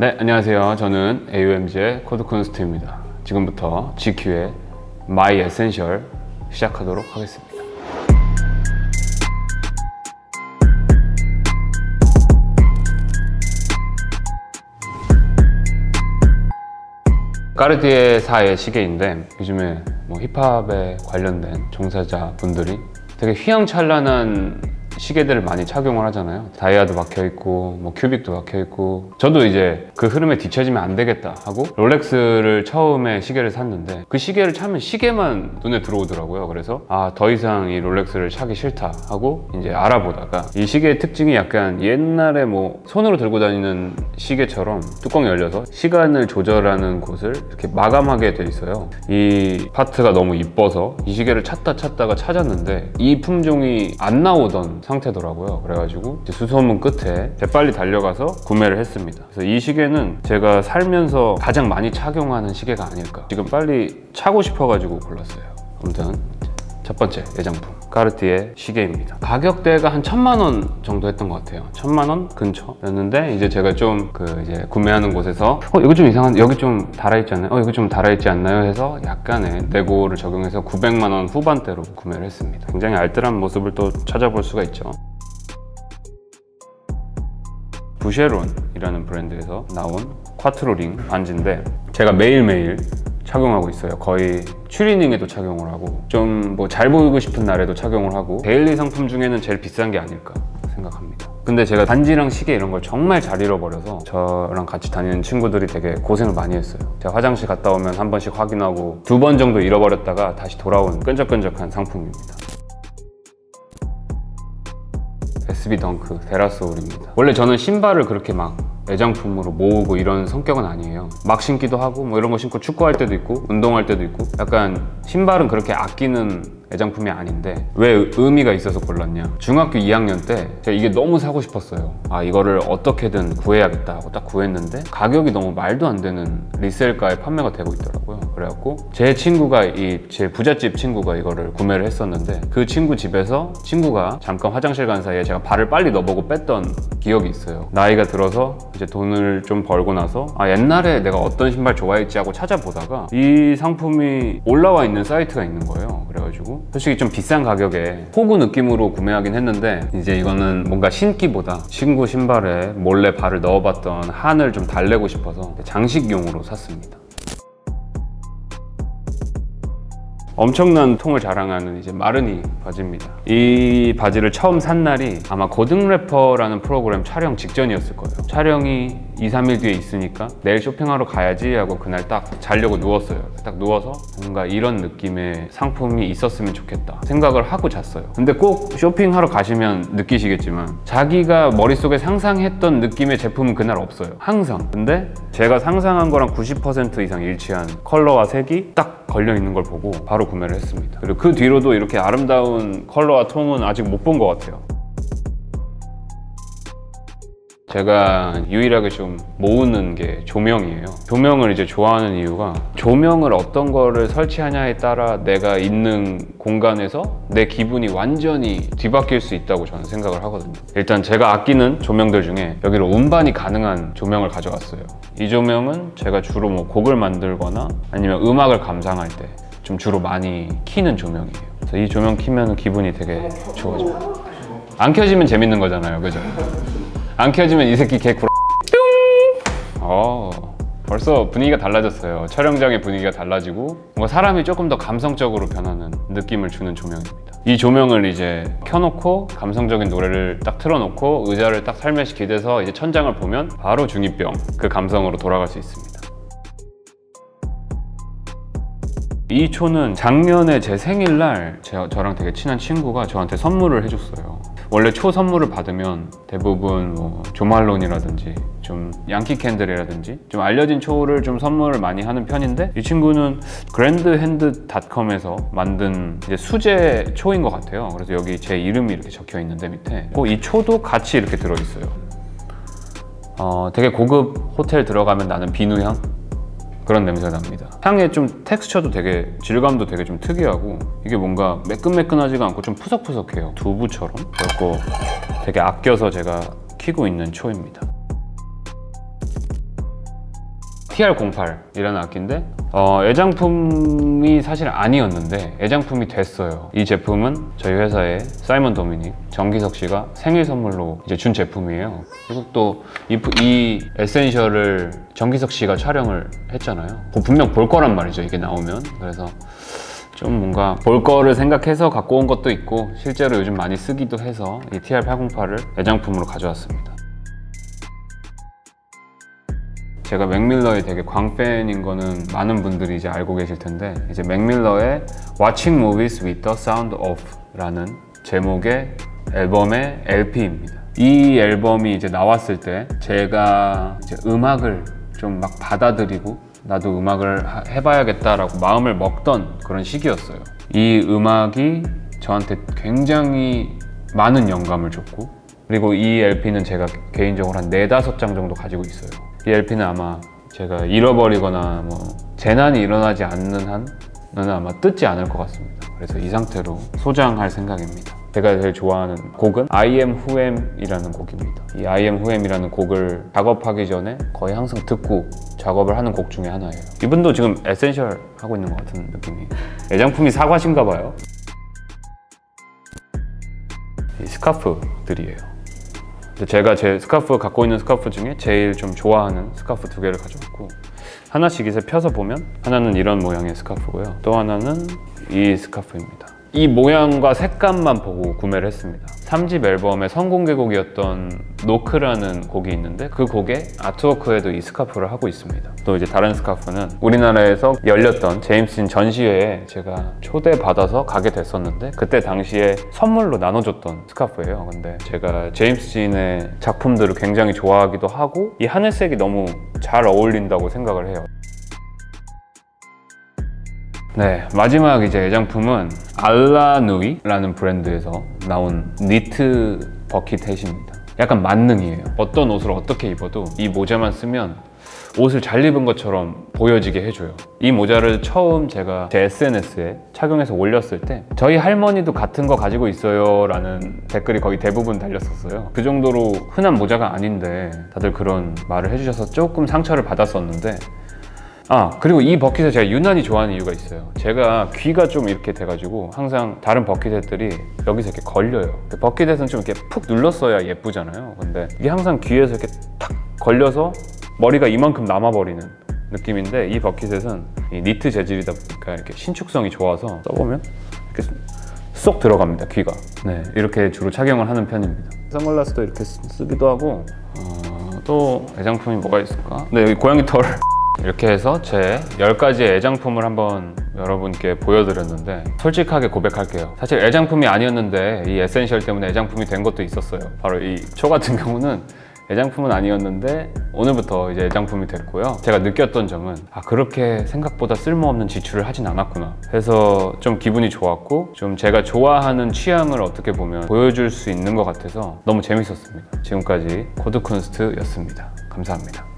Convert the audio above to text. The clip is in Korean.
네, 안녕하세요. 저는 AUMG의 코드콘스트입니다. 지금부터 GQ의 My Essential 시작하도록 하겠습니다. 까르띠에사의 시계인데 요즘에 힙합에 관련된 종사자분들이 되게 휘황찬란한 시계들을 많이 착용을 하잖아요. 다이아도 박혀있고 큐빅도 박혀있고, 저도 이제 그 흐름에 뒤처지면 안 되겠다 하고 롤렉스를 처음에 시계를 샀는데, 그 시계를 차면 시계만 눈에 들어오더라고요. 그래서 더 이상 이 롤렉스를 차기 싫다 하고 이제 알아보다가, 이 시계의 특징이 약간 옛날에 손으로 들고 다니는 시계처럼 뚜껑이 열려서 시간을 조절하는 곳을 이렇게 마감하게 돼 있어요. 이 파트가 너무 이뻐서 이 시계를 찾다가 찾았는데 이 품종이 안 나오던 상태더라고요. 그래가지고 이제 수소문 끝에 재빨리 달려가서 구매를 했습니다. 그래서 이 시계는 제가 살면서 가장 많이 착용하는 시계가 아닐까, 지금 빨리 차고 싶어가지고 골랐어요. 아무튼 첫 번째 애장품, 까르띠에 시계입니다. 가격대가 한 1000만 원 정도 했던 것 같아요. 1000만 원 근처였는데, 이제 제가 좀 이제 구매하는 곳에서 이거 좀 이상한, 여기 좀 달아있지 않나요? 이거 좀 달아있지 않나요? 해서 약간의 네고를 적용해서 900만 원 후반대로 구매를 했습니다. 굉장히 알뜰한 모습을 또 찾아볼 수가 있죠. 부쉐론이라는 브랜드에서 나온 콰트로링 반지인데, 제가 매일매일 착용하고 있어요. 거의 추리닝에도 착용을 하고, 좀 잘 보이고 싶은 날에도 착용을 하고, 데일리 상품 중에는 제일 비싼 게 아닐까 생각합니다. 근데 제가 반지랑 시계 이런 걸 정말 잘 잃어버려서 저랑 같이 다니는 친구들이 되게 고생을 많이 했어요. 제가 화장실 갔다 오면 한 번씩 확인하고, 2번 정도 잃어버렸다가 다시 돌아온 끈적끈적한 상품입니다. SB 덩크 테라소울입니다. 원래 저는 신발을 그렇게 애장품으로 모으고 이런 성격은 아니에요. 막 신기도 하고 이런 거 신고 축구할 때도 있고 운동할 때도 있고, 약간 신발은 그렇게 아끼는 애장품이 아닌데 왜 의미가 있어서 골랐냐, 중학교 2학년 때 제가 이게 너무 사고 싶었어요. 이거를 어떻게든 구해야겠다 하고 딱 구했는데, 가격이 너무 말도 안 되는 리셀가에 판매가 되고 있더라고요. 그래갖고 제 친구가, 제 부잣집 친구가 이거를 구매를 했었는데, 그 친구 집에서 친구가 잠깐 화장실 간 사이에 제가 발을 빨리 넣어보고 뺐던 기억이 있어요. 나이가 들어서 이제 돈을 좀 벌고 나서 옛날에 내가 어떤 신발 좋아했지 하고 찾아보다가 이 상품이 올라와 있는 사이트가 있는 거예요. 그래가지고 솔직히 좀 비싼 가격에 호구 느낌으로 구매하긴 했는데, 이제 이거는 뭔가 신기보다 친구 신발에 몰래 발을 넣어봤던 한을 좀 달래고 싶어서 장식용으로 샀습니다. 엄청난 통을 자랑하는 이제 마르니 바지입니다. 이 바지를 처음 산 날이 아마 고등래퍼라는 프로그램 촬영 직전이었을 거예요. 촬영이 2-3일 뒤에 있으니까 내일 쇼핑하러 가야지 하고 그날 딱 자려고 누웠어요. 딱 누워서 뭔가 이런 느낌의 상품이 있었으면 좋겠다 생각을 하고 잤어요. 근데 꼭 쇼핑하러 가시면 느끼시겠지만, 자기가 머릿속에 상상했던 느낌의 제품은 그날 없어요. 항상. 근데 제가 상상한 거랑 90% 이상 일치한 컬러와 색이 딱 걸려있는 걸 보고 바로 구매를 했습니다. 그리고 그 뒤로도 이렇게 아름다운 컬러와 톤은 아직 못 본 것 같아요. 제가 유일하게 좀 모으는 게 조명이에요. 조명을 이제 좋아하는 이유가, 조명을 어떤 거를 설치하냐에 따라 내가 있는 공간에서 내 기분이 완전히 뒤바뀔 수 있다고 저는 생각을 하거든요. 일단 제가 아끼는 조명들 중에 여기로 운반이 가능한 조명을 가져왔어요. 이 조명은 제가 주로 곡을 만들거나 아니면 음악을 감상할 때 좀 주로 많이 켜는 조명이에요. 그래서 이 조명 켜면 기분이 되게 좋아져요. 안 켜지면 재밌는 거잖아요, 그죠? 안 켜지면 이 새끼 개 벌써 분위기가 달라졌어요. 촬영장의 분위기가 달라지고 뭔가 사람이 조금 더 감성적으로 변하는 느낌을 주는 조명입니다. 이 조명을 이제 켜놓고 감성적인 노래를 딱 틀어놓고 의자를 딱 살며시 기대서 이제 천장을 보면 바로 중2병 그 감성으로 돌아갈 수 있습니다. 이 초는 작년에 제 생일날 저랑 되게 친한 친구가 저한테 선물을 해줬어요. 원래 초 선물을 받으면 대부분 조말론이라든지 좀 양키 캔들이라든지 좀 알려진 초를 좀 선물을 많이 하는 편인데, 이 친구는 그랜드핸드닷컴에서 만든 이제 수제 초인 것 같아요. 그래서 여기 제 이름이 이렇게 적혀 있는데 밑에 이 초도 같이 이렇게 들어있어요. 되게 고급 호텔 들어가면 나는 비누향? 그런 냄새가 납니다. 향의 좀 텍스처도 되게, 질감도 되게 좀 특이하고, 이게 뭔가 매끈매끈하지가 않고 좀 푸석푸석해요. 두부처럼. 그래서 되게 아껴서 제가 키고 있는 초입니다. TR08이라는 악기인데 애장품이 사실 아니었는데 애장품이 됐어요. 이 제품은 저희 회사의 사이먼 도미닉 정기석 씨가 생일 선물로 이제 준 제품이에요. 그리고 또 이 에센셜을 정기석 씨가 촬영을 했잖아요. 분명 볼 거란 말이죠, 이게 나오면. 그래서 좀 뭔가 볼 거를 생각해서 갖고 온 것도 있고 실제로 요즘 많이 쓰기도 해서 이 TR808을 애장품으로 가져왔습니다. 제가 맥밀러의 되게 광팬인 거는 많은 분들이 이제 알고 계실 텐데, 이제 맥밀러의 Watching Movies with the Sound of 라는 제목의 앨범의 LP입니다. 이 앨범이 이제 나왔을 때 제가 이제 음악을 좀 막 받아들이고 나도 음악을 해봐야겠다라고 마음을 먹던 그런 시기였어요. 이 음악이 저한테 굉장히 많은 영감을 줬고, 그리고 이 LP는 제가 개인적으로 한 4-5장 정도 가지고 있어요. 이 LP는 아마 제가 잃어버리거나 뭐 재난이 일어나지 않는 한은 아마 뜯지 않을 것 같습니다. 그래서 이 상태로 소장할 생각입니다. 제가 제일 좋아하는 곡은 I am who am 이라는 곡입니다. 이 I am who am 이라는 곡을 작업하기 전에 거의 항상 듣고 작업을 하는 곡 중에 하나예요. 이분도 지금 에센셜 하고 있는 것 같은 느낌이에요. 애장품이 사과신가 봐요. 이 스카프들이에요. 제가 제 스카프, 갖고 있는 스카프 중에 제일 좀 좋아하는 스카프 2개를 가져왔고, 하나씩 이제 펴서 보면 하나는 이런 모양의 스카프고요, 또 하나는 이 스카프입니다. 이 모양과 색감만 보고 구매를 했습니다. 3집 앨범의 선공개곡이었던 노크라는 곡이 있는데 그 곡의 아트워크에도 이 스카프를 하고 있습니다. 또 이제 다른 스카프는 우리나라에서 열렸던 제임스 진 전시회에 제가 초대받아서 가게 됐었는데 그때 당시에 선물로 나눠줬던 스카프예요. 근데 제가 제임스 진의 작품들을 굉장히 좋아하기도 하고 이 하늘색이 너무 잘 어울린다고 생각을 해요. 네, 마지막 이제 애장품은 알라누이라는 브랜드에서 나온 니트 버킷햇입니다. 약간 만능이에요. 어떤 옷을 어떻게 입어도 이 모자만 쓰면 옷을 잘 입은 것처럼 보여지게 해줘요. 이 모자를 처음 제가 제 SNS에 착용해서 올렸을 때 저희 할머니도 같은 거 가지고 있어요 라는 댓글이 거의 대부분 달렸었어요. 그 정도로 흔한 모자가 아닌데 다들 그런 말을 해주셔서 조금 상처를 받았었는데, 그리고 이 버킷을 제가 유난히 좋아하는 이유가 있어요. 제가 귀가 좀 이렇게 돼가지고 항상 다른 버킷햇들이 여기서 이렇게 걸려요. 버킷햇은 좀 이렇게 푹 눌렀어야 예쁘잖아요. 근데 이게 항상 귀에서 이렇게 탁 걸려서 머리가 이만큼 남아버리는 느낌인데, 이 버킷햇은 이 니트 재질이다 보니까 이렇게 신축성이 좋아서 써보면 이렇게 쏙 들어갑니다, 귀가. 네, 이렇게 주로 착용을 하는 편입니다. 선글라스도 이렇게 쓰기도 하고, 또 애장품이 뭐가 있을까? 네, 여기 고양이 털. 이렇게 해서 제 10가지의 애장품을 한번 여러분께 보여드렸는데, 솔직하게 고백할게요. 사실 애장품이 아니었는데 이 에센셜 때문에 애장품이 된 것도 있었어요. 바로 이 초 같은 경우는 애장품은 아니었는데 오늘부터 이제 애장품이 됐고요. 제가 느꼈던 점은 그렇게 생각보다 쓸모없는 지출을 하진 않았구나 해서 좀 기분이 좋았고, 좀 제가 좋아하는 취향을 어떻게 보면 보여줄 수 있는 것 같아서 너무 재밌었습니다. 지금까지 코드쿤스트였습니다. 감사합니다.